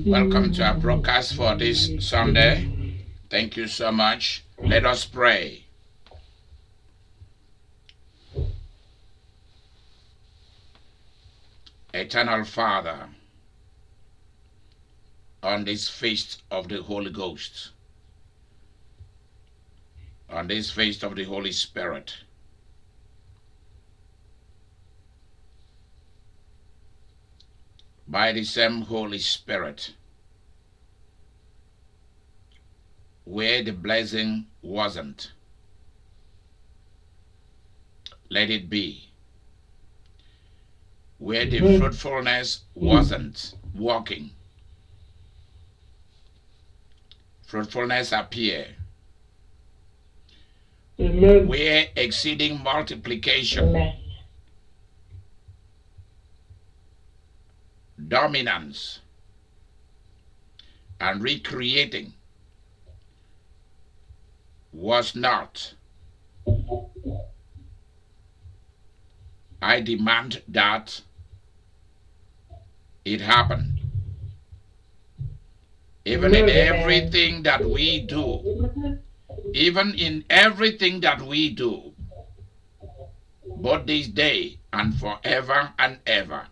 Welcome to our broadcast for this Sunday. Thank you so much. Let us pray. Eternal Father, on this feast of the Holy Ghost, on this feast of the Holy Spirit, by the same Holy Spirit, where the blessing wasn't, let it be. Where the fruitfulness wasn't working, fruitfulness appear. Amen. Where exceeding multiplication, Amen. dominance, and recreating was not, I demand that it happen. Even in everything that we do, even in everything that we do, both this day and forever and ever.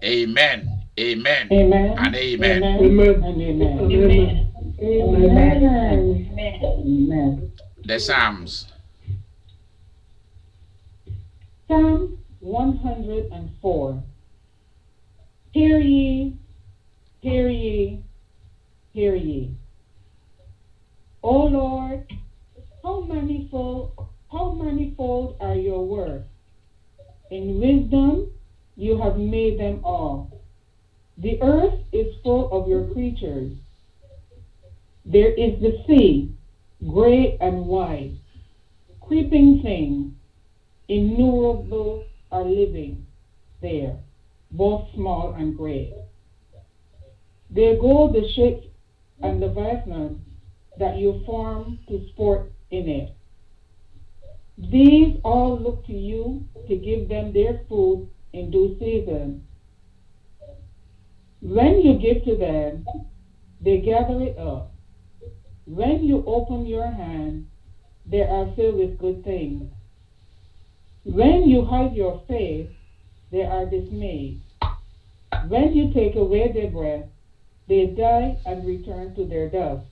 Amen, amen, Amen. and amen. Amen. Amen. Amen. Amen. The Psalms. Psalm 104. Hear ye, hear ye, hear ye. O Lord, how manifold are your works. In wisdom you have made them all. The earth is full of your creatures. There is the sea, great and wide, creeping things, innumerable are living there, both small and great. There go the ships and the vessels that you form to sport in it. These all look to you to give them their food in due season. When you give to them, they gather it up. When you open your hand, they are filled with good things. When you hide your face, they are dismayed. When you take away their breath, they die and return to their dust.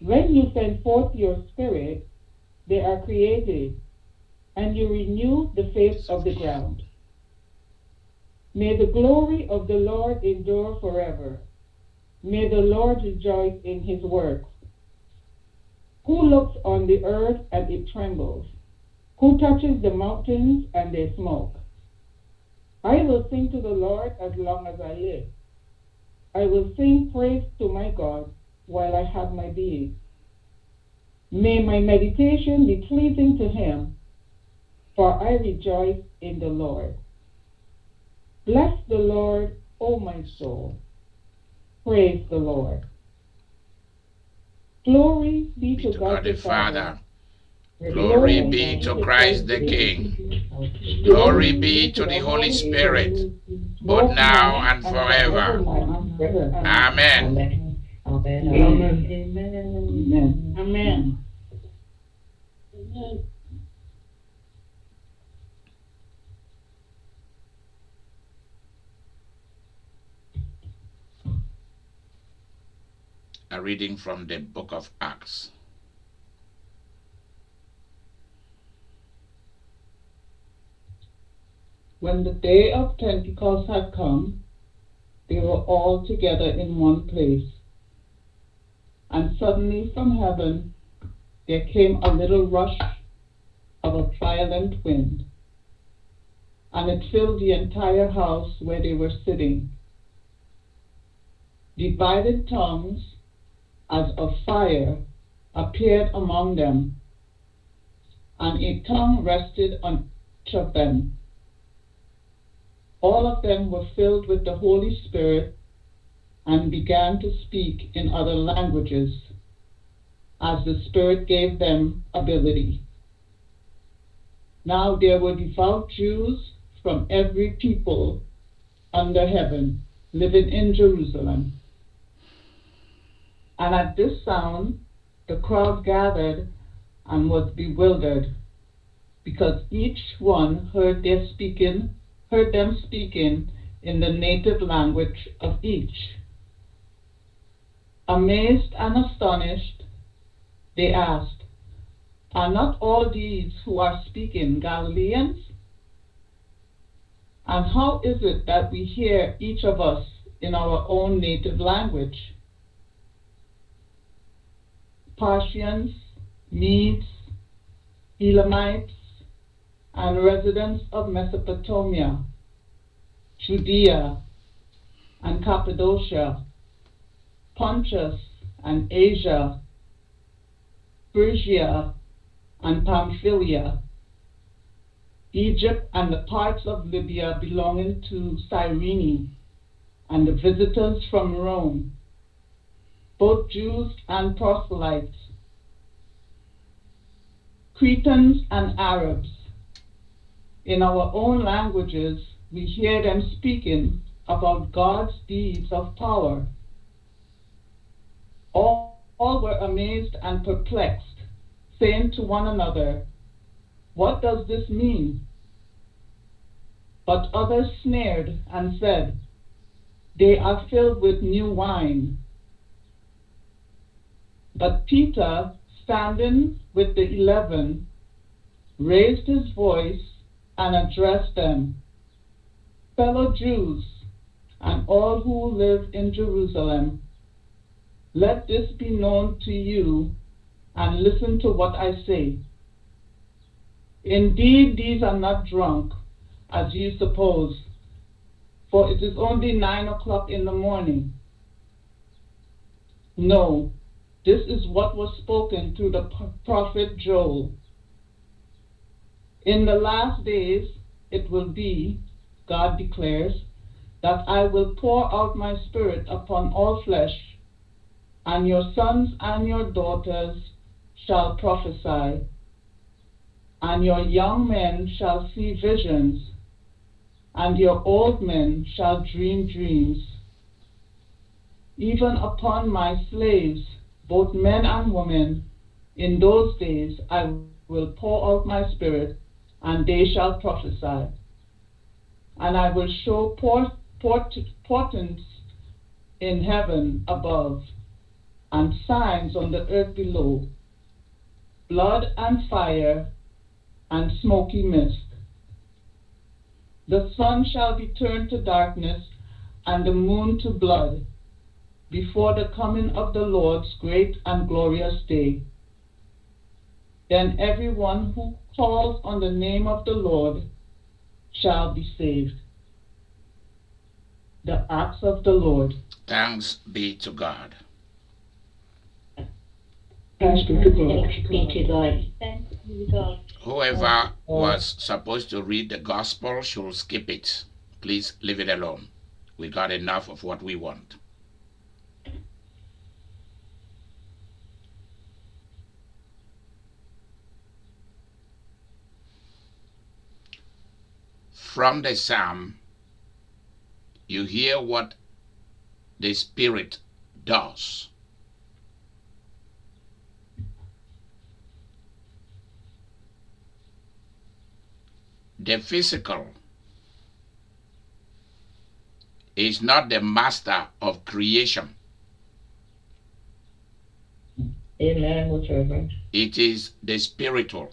When you send forth your spirit, they are created, and you renew the face of the ground. May the glory of the Lord endure forever. May the Lord rejoice in his works. Who looks on the earth and it trembles? Who touches the mountains and they smoke? I will sing to the Lord as long as I live. I will sing praise to my God while I have my being. May my meditation be pleasing to him, for I rejoice in the Lord. Bless the Lord, O my soul. Praise the Lord. Glory be to God the Father. Glory be to Christ the King. Glory be to the Holy Spirit, both now and forever. Amen. Amen. Amen. Amen. A reading from the book of Acts. When the day of Pentecost had come, they were all together in one place. And suddenly from heaven there came a little rush of a violent wind, and it filled the entire house where they were sitting. Divided tongues, as of fire, appeared among them, and a tongue rested on each of them. All of them were filled with the Holy Spirit and began to speak in other languages, as the Spirit gave them ability. Now there were devout Jews from every people under heaven living in Jerusalem. And at this sound, the crowd gathered and was bewildered, because each one heard them speaking in the native language of each. Amazed and astonished, they asked, "Are not all these who are speaking Galileans? And how is it that we hear each of us in our own native language?" Parthians, Medes, Elamites, and residents of Mesopotamia, Judea and Cappadocia, Pontus and Asia, Phrygia and Pamphylia, Egypt and the parts of Libya belonging to Cyrene, and the visitors from Rome, both Jews and proselytes, Cretans and Arabs. In our own languages, we hear them speaking about God's deeds of power. All were amazed and perplexed, saying to one another, "What does this mean?" But others sneered and said, "They are filled with new wine." But Peter, standing with the 11, raised his voice and addressed them, "Fellow Jews, and all who live in Jerusalem, let this be known to you, and listen to what I say. Indeed, these are not drunk, as you suppose, for it is only 9 o'clock in the morning. No, this is what was spoken through the prophet Joel. In the last days it will be, God declares, that I will pour out my Spirit upon all flesh, and your sons and your daughters shall prophesy, and your young men shall see visions, and your old men shall dream dreams. Even upon my slaves, both men and women, in those days I will pour out my Spirit, and they shall prophesy. And I will show portents in heaven above, and signs on the earth below, blood and fire and smoky mist. The sun shall be turned to darkness, and the moon to blood, before the coming of the Lord's great and glorious day. Then everyone who calls on the name of the Lord shall be saved. The acts of the Lord. Thanks be to God. Thanks be to God. Thanks be to God. Thanks be to God. Whoever was supposed to read the gospel should skip it. Please leave it alone. We got enough of what we want. From the psalm, you hear what the Spirit does. The physical is not the master of creation. Amen, whatever. It is the spiritual.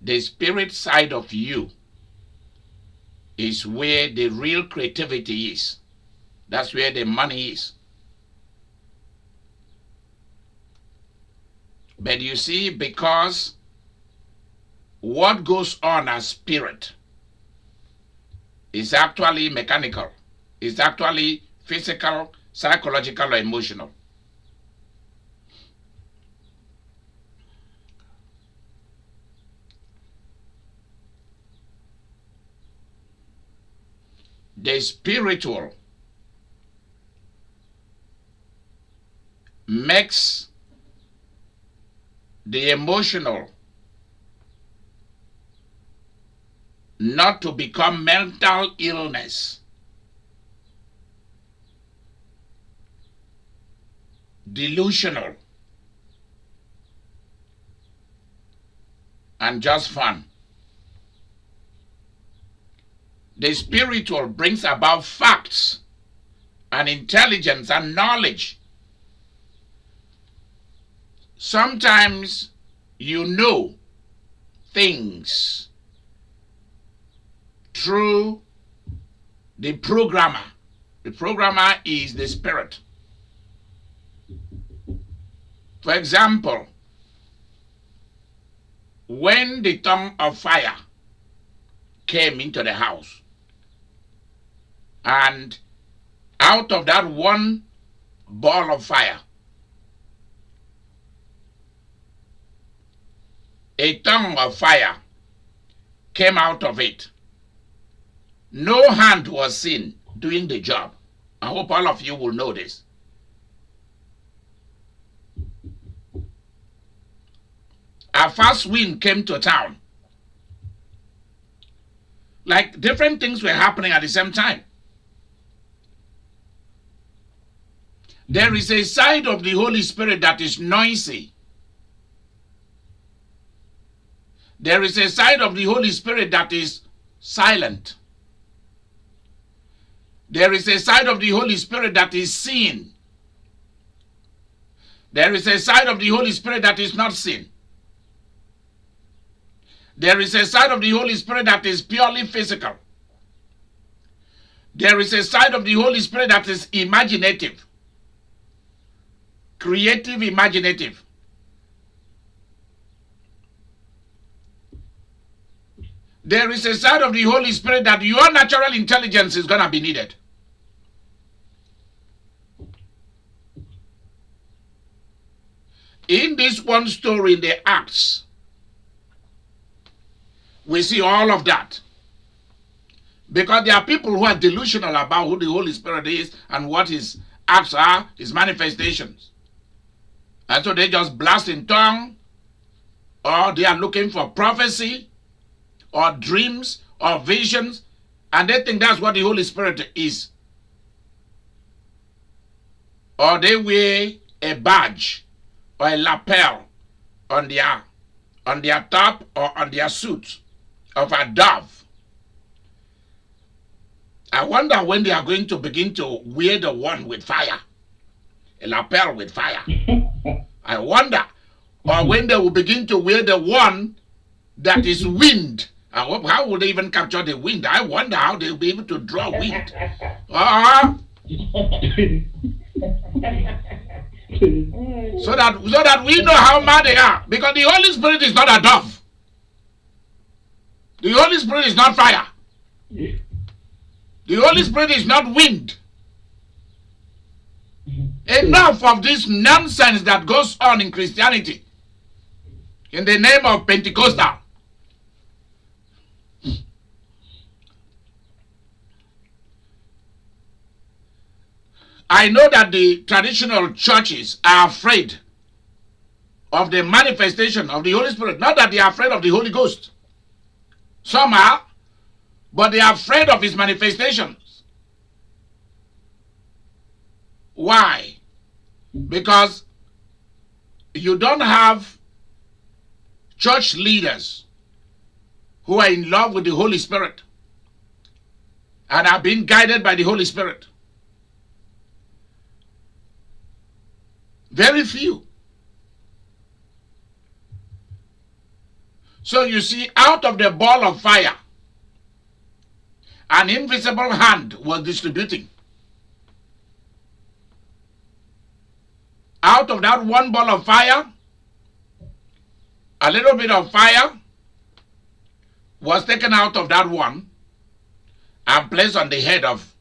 The spirit side of you is where the real creativity is. That's where the money is. But you see, because what goes on as spirit is actually mechanical, is actually physical, psychological, or emotional. The spiritual makes the emotional not to become mental illness, delusional, and just fun. The spiritual brings about facts and intelligence and knowledge. Sometimes you know things through the programmer. The programmer is the spirit. For example, when the tongue of fire came into the house, and out of that one ball of fire, a tongue of fire came out of it. No hand was seen doing the job. I hope all of you will know this. A fast wind came to town. Like different things were happening at the same time. There is a side of the Holy Spirit that is noisy. There is a side of the Holy Spirit that is silent. There is a side of the Holy Spirit that is seen. There is a side of the Holy Spirit that is not seen. There is a side of the Holy Spirit that is purely physical. There is a side of the Holy Spirit that is imaginative, creative, imaginative. There is a side of the Holy Spirit that your natural intelligence is going to be needed. In this one story in the Acts, we see all of that. Because there are people who are delusional about who the Holy Spirit is and what his acts are, his manifestations. And so they just blast in tongue, or they are looking for prophecy, or dreams, or visions, and they think that's what the Holy Spirit is. Or they wear a badge or a lapel on their top or on their suit of a dove. I wonder when they are going to begin to wear the one with fire, a lapel with fire. I wonder. Or when they will begin to wear the one that is wind. How will they even capture the wind? I wonder how they'll be able to draw wind. So that we know how mad they are. Because the Holy Spirit is not a dove. The Holy Spirit is not fire. The Holy Spirit is not wind. Enough of this nonsense that goes on in Christianity in the name of Pentecostal. I know that the traditional churches are afraid of the manifestation of the Holy Spirit. Not that they are afraid of the Holy Ghost. Some are, but they are afraid of his manifestations. Why? Because you don't have church leaders who are in love with the Holy Spirit and are being guided by the Holy Spirit. Very few. So you see, out of the ball of fire, an invisible hand was distributing. Out of that one ball of fire, a little bit of fire was taken out of that one and placed on the head of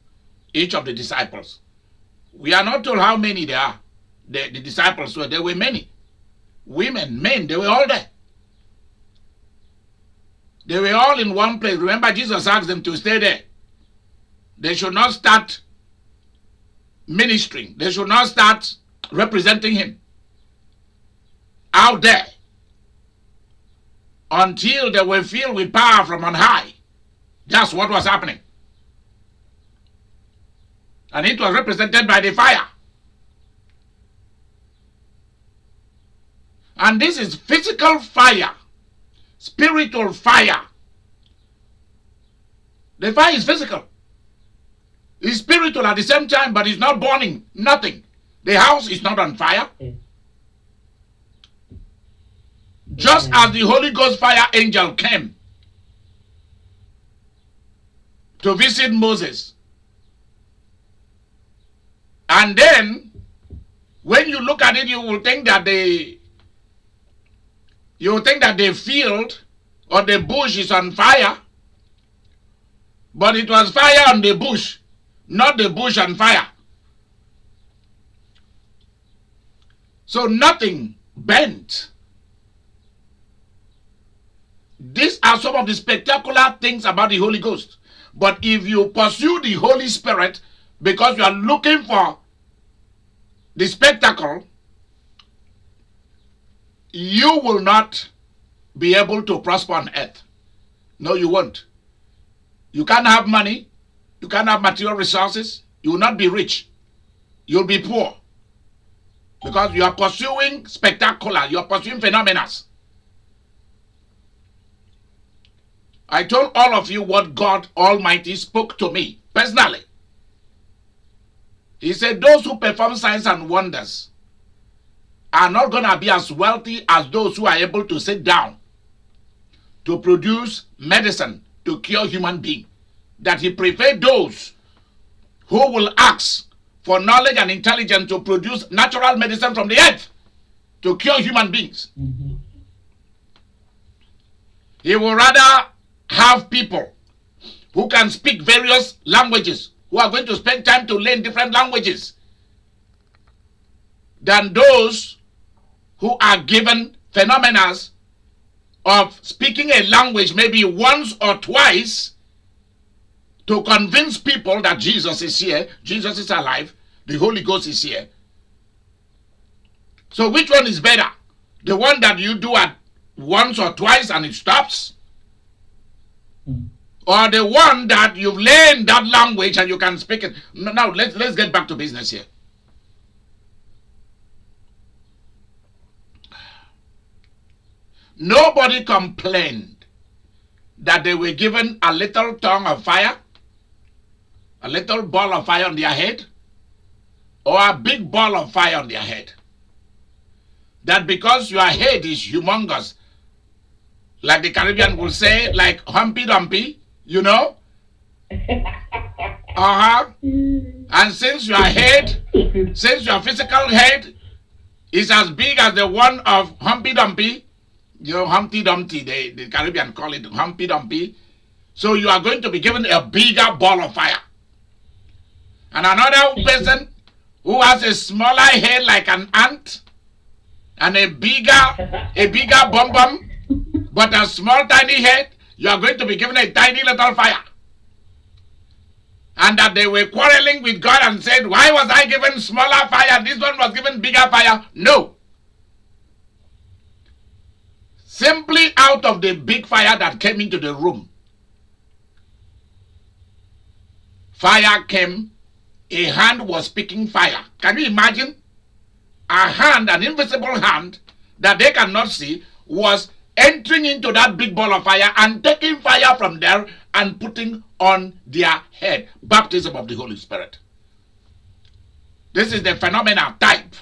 each of the disciples. We are not told how many there are. The disciples were, there were many. Women, men, they were all there. They were all in one place. Remember, Jesus asked them to stay there. They should not start ministering. They should not start representing him out there until they were filled with power from on high. That's what was happening. And it was represented by the fire. And this is physical fire, spiritual fire. The fire is physical. It's spiritual at the same time, but it's not burning, nothing. The house is not on fire. Just as the Holy Ghost fire angel came to visit Moses. And then, when you look at it, you will think that the field or the bush is on fire. But it was fire on the bush, not the bush on fire. So nothing bent. These are some of the spectacular things about the Holy Ghost. But if you pursue the Holy Spirit because you are looking for the spectacle, you will not be able to prosper on earth. No, you won't. You can't have money. You can't have material resources. You will not be rich. You'll be poor. Because you are pursuing spectacular. You are pursuing phenomena. I told all of you what God Almighty spoke to me personally. He said those who perform signs and wonders are not going to be as wealthy as those who are able to sit down to produce medicine to cure human beings. That he preferred those who will ask for knowledge and intelligence to produce natural medicine from the earth to cure human beings. Mm-hmm. He will rather have people who can speak various languages, who are going to spend time to learn different languages, than those who are given phenomena of speaking a language maybe once or twice to convince people that Jesus is here, Jesus is alive, the Holy Ghost is here. So which one is better? The one that you do at once or twice and it stops? Or the one that you've learned that language and you can speak it? Now, let's get back to business here. Nobody complained that they were given a little tongue of fire, a little ball of fire on their head, or a big ball of fire on their head. That because your head is humongous, like the Caribbean will say, like Humpy Dumpy, you know? And since your head, since your physical head is as big as the one of Humpy Dumpy, you know, Humpty Dumpty, the Caribbean call it Humpy Dumpty, so you are going to be given a bigger ball of fire. And another person who has a smaller head like an ant, and a bigger bum bum, but a small tiny head, you are going to be given a tiny little fire. And that they were quarreling with God and said, why was I given smaller fire? This one was given bigger fire. No. Simply out of the big fire that came into the room, fire came, a hand was speaking fire. Can you imagine? A hand, an invisible hand that they cannot see, was entering into that big ball of fire and taking fire from there and putting on their head. Baptism of the Holy Spirit. This is the phenomena type.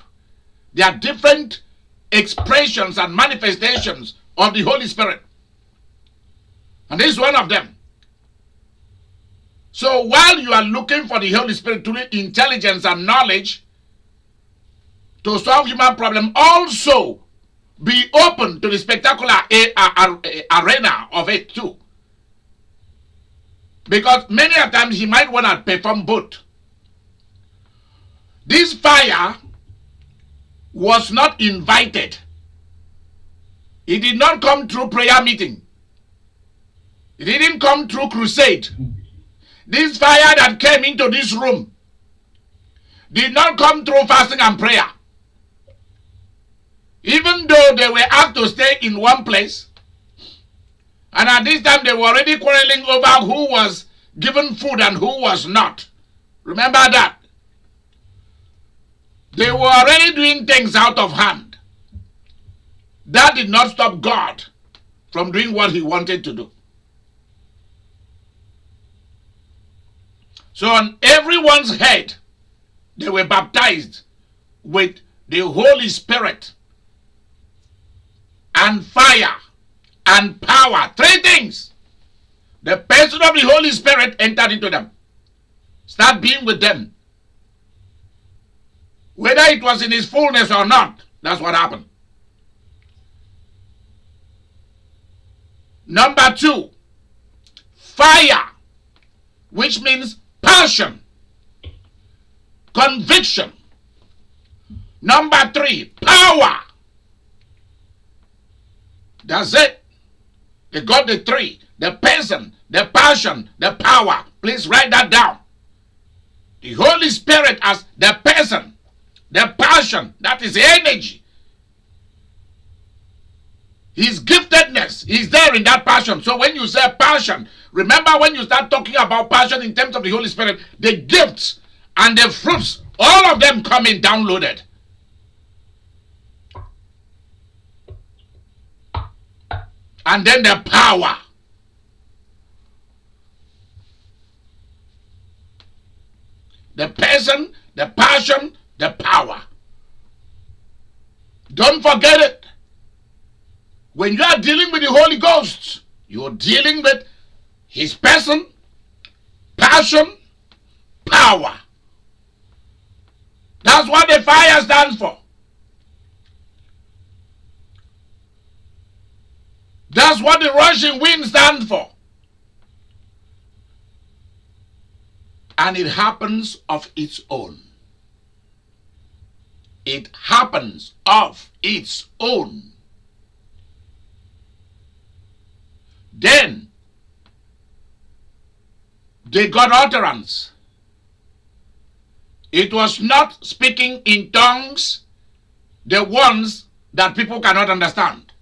There are different expressions and manifestations of the Holy Spirit. And this is one of them. So while you are looking for the Holy Spirit to need intelligence and knowledge to solve human problem, also be open to the spectacular arena of it too. Because many a times he might want to perform both. This fire was not invited. It did not come through prayer meeting. It didn't come through crusade. This fire that came into this room did not come through fasting and prayer. Even though they were asked to stay in one place, and at this time they were already quarreling over who was given food and who was not. Remember that. They were already doing things out of hand. That did not stop God from doing what he wanted to do. So on everyone's head, they were baptized with the Holy Spirit and fire and power. 3 things. The person of the Holy Spirit entered into them. Start being with them. Whether it was in his fullness or not, that's what happened. Number 2, fire, which means passion, conviction. Number 3, power. That's it. They got the 3, the person, the passion, the power. Please write that down. The Holy Spirit as the person, the passion, that is energy. His giftedness is there in that passion. So when you say passion, remember when you start talking about passion in terms of the Holy Spirit, the gifts and the fruits, all of them come in downloaded. And then the power. The person, the passion, the power. Don't forget it. When you are dealing with the Holy Ghost, you're dealing with his person, passion, power. That's what the fire stands for. That's what the rushing wind stands for. And it happens of its own. It happens of its own. Then they got utterance. It was not speaking in tongues, the ones that people cannot understand.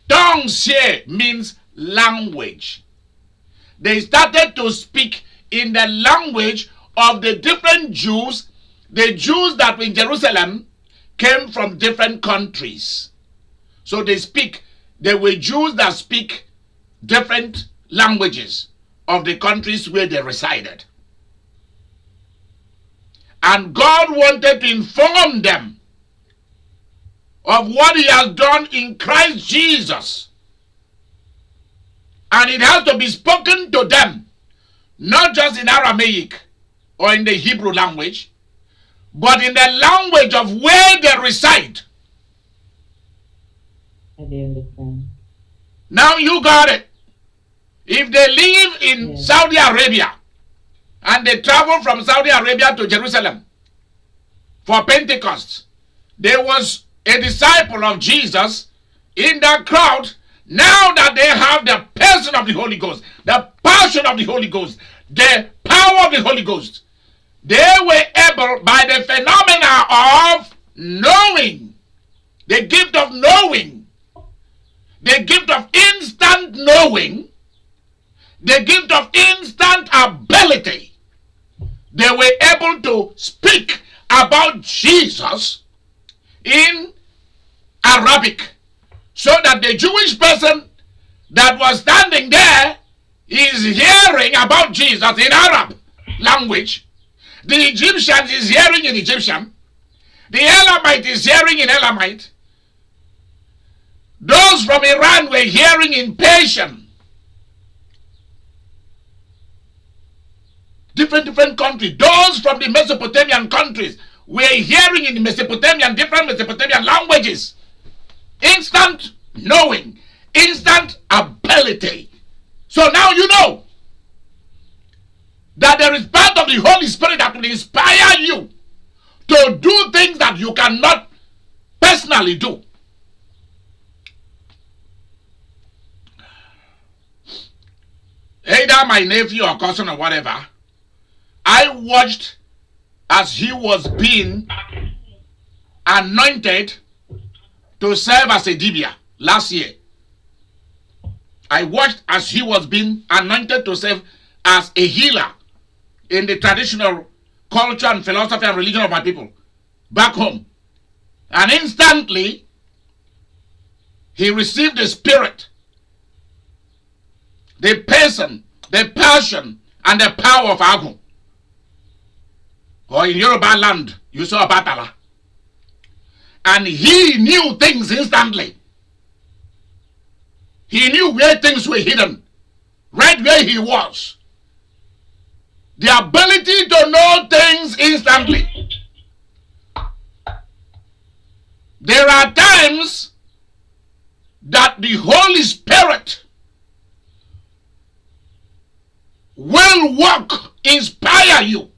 Tongues here means language. They started to speak in the language of the different Jews. The Jews that were in Jerusalem came from different countries. So they were Jews that speak different languages of the countries where they resided. And God wanted to inform them of what he has done in Christ Jesus. And it has to be spoken to them, not just in Aramaic or in the Hebrew language, but in the language of where they reside. I do understand. Now you got it. If they live in Saudi Arabia and they travel from Saudi Arabia to Jerusalem for Pentecost, there was a disciple of Jesus in that crowd. Now that they have the person of the Holy Ghost, the passion of the Holy Ghost, the power of the Holy Ghost, they were able, by the phenomena of knowing, the gift of knowing, the gift of instant knowing, the gift of instant ability, they were able to speak about Jesus in Arabic, so that the Jewish person that was standing there is hearing about Jesus in Arab language. The Egyptian is hearing in Egyptian. The Elamite is hearing in Elamite. Those from Iran were hearing in Persian. Different countries. Those from the Mesopotamian countries were hearing in different Mesopotamian languages. Instant knowing, instant ability. So now you know that there is part of the Holy Spirit that will inspire you to do things that you cannot personally do. Either my nephew or cousin or whatever, I watched as he was being anointed to serve as a dibia last year. I watched as he was being anointed to serve as a healer in the traditional culture and philosophy and religion of my people back home. And instantly, he received the spirit, the person, the passion, and the power of Agwu. Or in Yoruba land, you saw Batala. And he knew things instantly. He knew where things were hidden, right where he was. The ability to know things instantly. There are times that the Holy Spirit will work, inspire you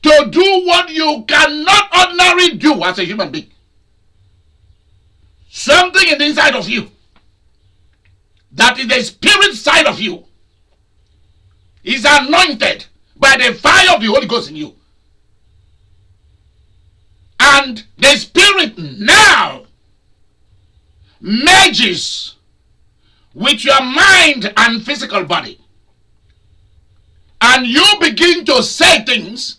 to do what you cannot ordinarily do as a human being. Something in the inside of you, that is the spirit side of you, is anointed by the fire of the Holy Ghost in you. And the spirit now merges with your mind and physical body. And you begin to say things,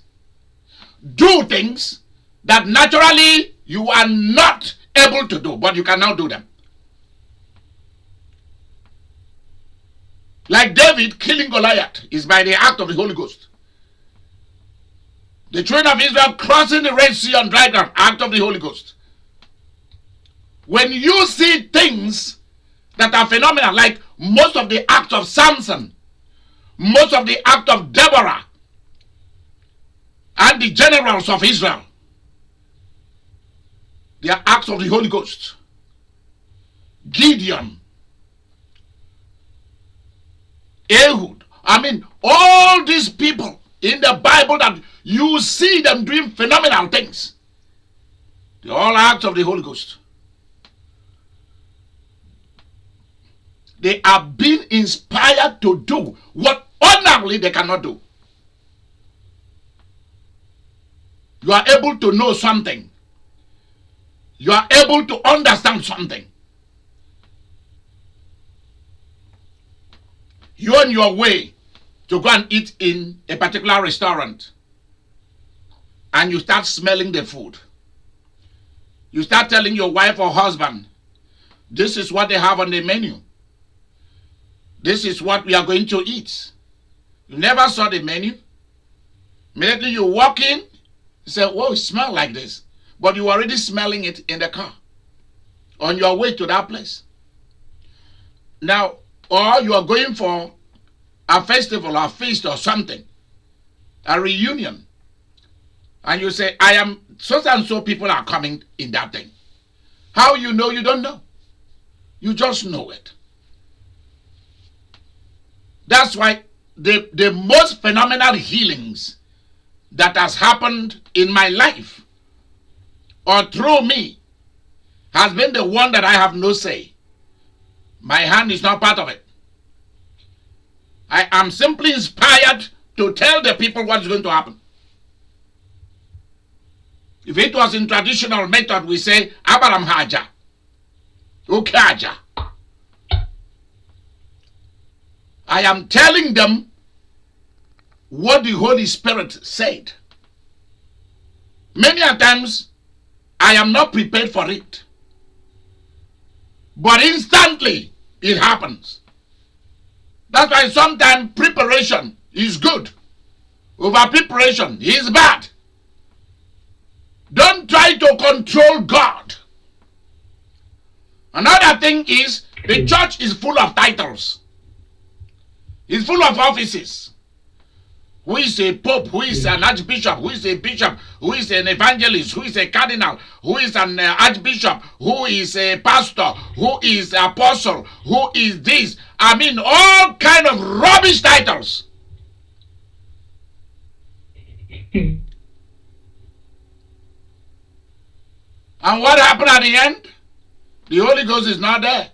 do things that naturally you are not able to do, but you can now do them. Like David killing Goliath is by the act of the Holy Ghost. The children of Israel crossing the Red Sea on dry ground, act of the Holy Ghost. When you see things that are phenomenal, like most of the acts of Samson, most of the acts of Deborah, and the generals of Israel, they are acts of the Holy Ghost. Gideon, Ehud, all these people in the Bible that you see them doing phenomenal things, they're all acts of the Holy Ghost. They are being inspired to do what ordinarily they cannot do. You are able to know something. You are able to understand something. You're on your way to go and eat in a particular restaurant, and you start smelling the food. You start telling your wife or husband, this is what they have on the menu. This is what we are going to eat. You never saw the menu. Immediately you walk in, you say, oh, it smells like this. But you are already smelling it in the car on your way to that place. Now, or you are going for a festival or a feast or something, a reunion, and you say, I am so and so people are coming in that thing. How you know? You don't know. You just know it. That's why the most phenomenal healings that has happened in my life or through me has been the one that I have no say. My hand is not part of it. I am simply inspired to tell the people what's going to happen. If it was in traditional method, we say, Abaram Haja, Ukaja. I am telling them what the Holy Spirit said. Many a times, I am not prepared for it. But instantly, it happens. That's why sometimes preparation is good. Over preparation is bad. Don't try to control God. Another thing is, the church is full of titles. It's full of offices. Who is a pope? Who is an archbishop? Who is a bishop? Who is an evangelist? Who is a cardinal? Who is an archbishop? Who is a pastor? Who is an apostle? Who is this? All kind of rubbish titles. And what happened at the end? The Holy Ghost is not there.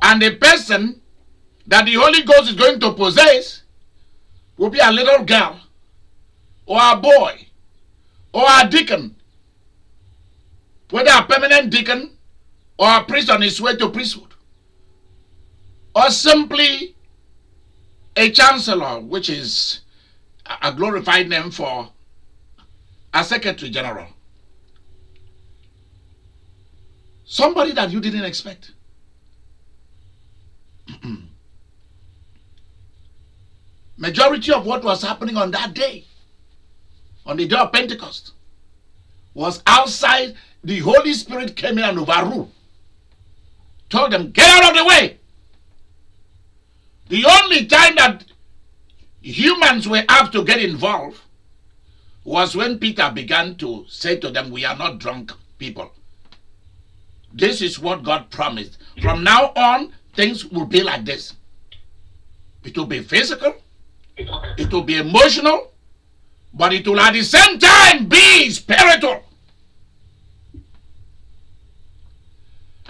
And the person that the Holy Ghost is going to possess will be a little girl or a boy or a deacon whether a permanent deacon or a priest on his way to priesthood, or simply a chancellor, which is a glorified name for a secretary general. Somebody that you didn't expect. Majority of what was happening on that day, on the day of Pentecost, was outside. The Holy Spirit came in and overruled. Told them, get out of the way. The only time that humans were apt to get involved was when Peter began to say to them, we are not drunk people. This is what God promised. From now on, things will be like this. It will be physical, it will be emotional, but it will at the same time be spiritual.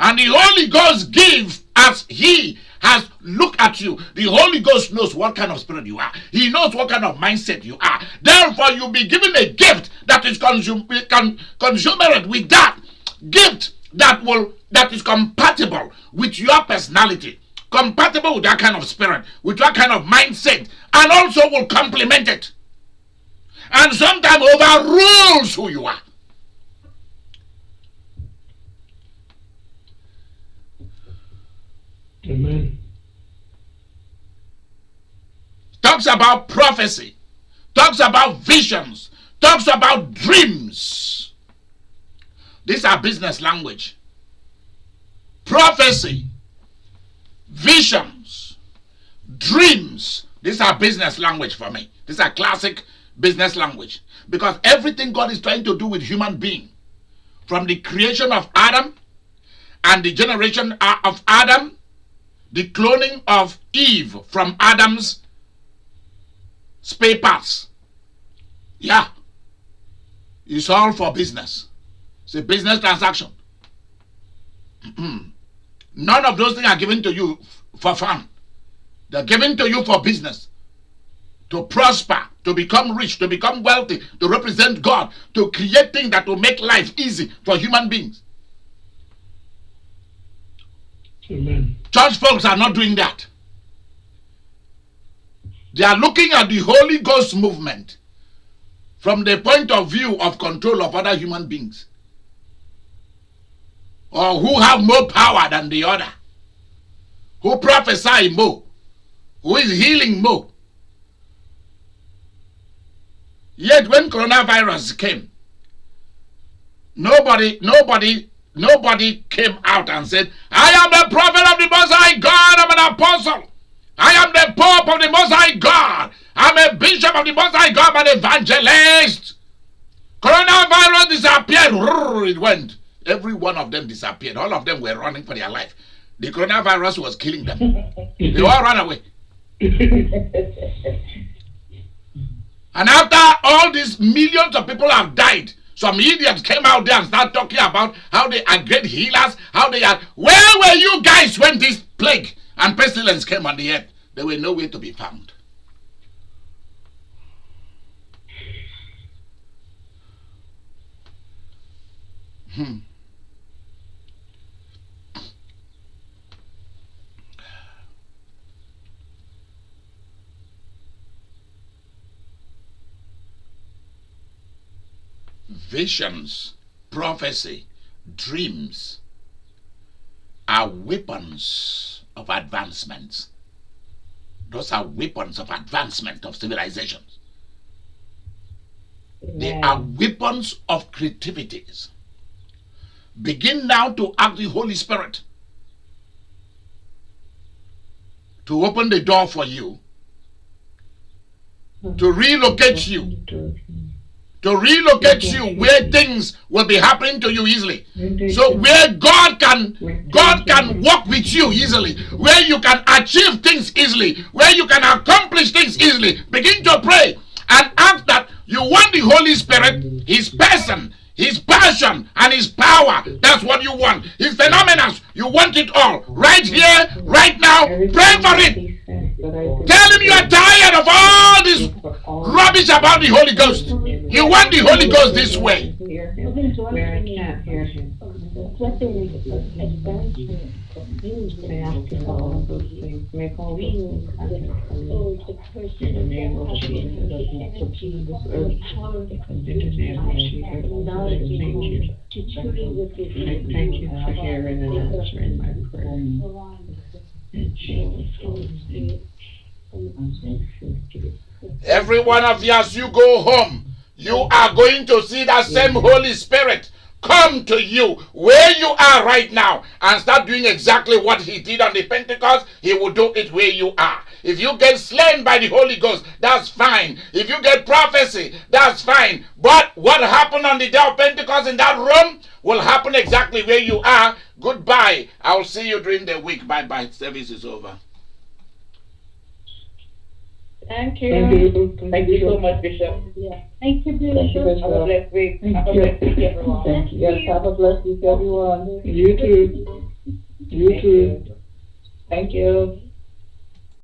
And the Holy Ghost gives as He has looked at you. The Holy Ghost knows what kind of spirit you are. He knows what kind of mindset you are. Therefore, you'll be given a gift that is consummate with that gift that is compatible with your personality, compatible with that kind of spirit, with that kind of mindset, and also will complement it. And sometimes overrules who you are. Amen. Talks about prophecy, talks about visions, talks about dreams. These are business language. Prophecy, visions, dreams. These are business language for me. These are classic business language. Because everything God is trying to do with human being, from the creation of Adam and the generation of Adam, the cloning of Eve from Adam's spare parts. Yeah. It's all for business. It's a business transaction. None of those things are given to you for fun. They're given to you for business. To prosper, to become rich, to become wealthy, to represent God, to create things that will make life easy for human beings. Amen. Church folks are not doing that. They are looking at the Holy Ghost movement from the point of view of control of other human beings, or who have more power than the other, who prophesy more, who is healing more. Yet when coronavirus came, nobody came out and said, I am the prophet of the Most High God, I'm an apostle. I am the Pope of the Most High God. I'm a bishop of the Most High God, I'm an evangelist. Coronavirus disappeared. It went. Every one of them disappeared. All of them were running for their life. The coronavirus was killing them. They all ran away. And after all these millions of people have died, some idiots came out there and started talking about how they are great healers, how they are. Where were you guys when this plague and pestilence came on the earth? They were nowhere to be found. Visions, prophecy, dreams are weapons of advancement. Those are weapons of advancement of civilizations. They are weapons of creativities. Begin now to ask the Holy Spirit to open the door for you, to relocate you, where things will be happening to you easily. So where God can work with you easily, where you can achieve things easily, where you can accomplish things easily. Begin to pray and ask that you want the Holy Spirit, His person, His passion, and His power. That's what you want. His phenomena. You want it all. Right here, right now. Pray for it. Tell him you are tired of all this rubbish about the Holy Ghost. You want the Holy Ghost this way. Where I can't hear him. I ask you for all of those things. Make all those things happen. In the name of Jesus, as we put this earth, in the name of Jesus, I thank you. I thank you for hearing and answering my prayer. In Jesus' name. Every one of you, as you go home, you are going to see that same Holy Spirit come to you where you are right now and start doing exactly what he did on the Pentecost. He will do it where you are. If you get slain by the Holy Ghost, that's fine. If you get prophecy, that's fine. But what happened on the day of Pentecost in that room will happen exactly where you are. Goodbye. I'll see you during the week. Bye-bye. Service is over. Thank you. Thank you so much, Bishop. Yeah. Thank you, Bishop. Have a blessed week. Have a blessed week, everyone. Thank you. Yes, have a blessed week, everyone. You too. You too. Thank you.